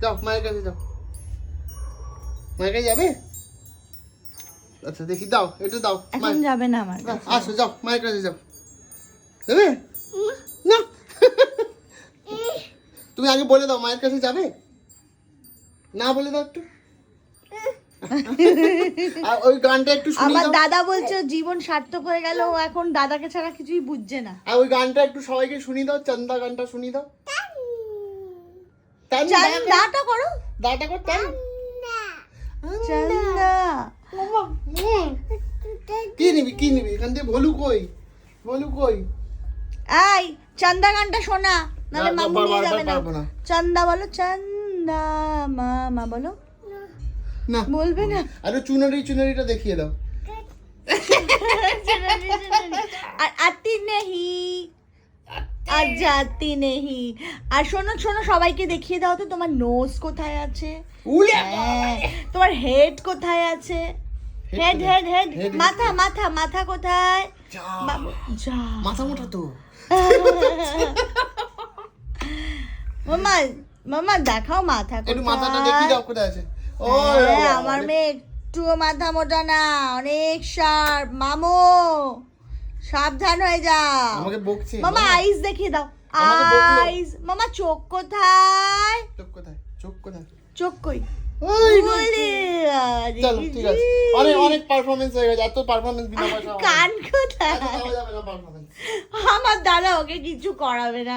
যাও মায়ের কাছে যাও। মায়ের কাছে যাবে? আচ্ছা দেখি দাও, একটু দাও। এখন যাবে না আমার কাছে। আসো যাও মায়ের কাছে যাও। যাবে না? তুমি আগে বলে দাও মায়ের কাছে যাবে না, বলে দাও একটু। আর ওই গানটা একটু শুনি আমার দাও। দাদা বলছে ওর জীবন সার্থক হয়ে গেল, ও এখন দাদাকে ছাড়া কিছুই বুঝছে না। আর ওই গানটা একটু সবাইকে শুনি দাও, চান্দা গানটা শুনি দাও। চান্দাটা করো। দাটা কর তাই। চান্দা কি নিবি কি নিবি এখান থেকে? ভলু কই? ভলু কই? এই চান্দা গানটা শোনা, নাহলে না, মামু নিয়ে যাবে না। পারবো না। চান্দা বলো, চান্দা মামা বলো। না বলবে না। আরে চুনারিটা দেখিয়ে দাও। আর আতি নেহি আর জাতি নেহি। আর শোনো শোনো, সবাইকে দেখিয়ে দাও তো তোমার নোজ কোথায় আছে, উলে হ্যাঁ, তোমার হেড কোথায় আছে। হেড হেড হেড Head, মাথা মাথা মাথা কোথায়? যা, যা মাথা মোটা তো। মামা মামা দেখাও মাথা একটু কোথায়। মাথাটা দেখিয়ে দাও কোথায় আছে। ও হ্যাঁ, আমার মেয়ে একটুও মাথা মোটা না, অনেক শার্প। মামু সাবধান হয়ে যাও। আমাকে বকছে। মামা আইস দেখিয়ে দাও, আমাকে বকলো। আইস। মামা চোখ কোথায়? চোখ কোথায়? চোখ কোথায়? চোখ কই? ওই না। ওরে আরে চলো ঠিক আছে, অনেক অনেক পারফরমেন্স হয়ে গেছে। এত পারফরমেন্স বিনা পয়সা হবে না। কান কোথায়? এত দেওয়া যাবে না পারফরমেন্স। আমার দাদা ওকে কিছু করাবে না।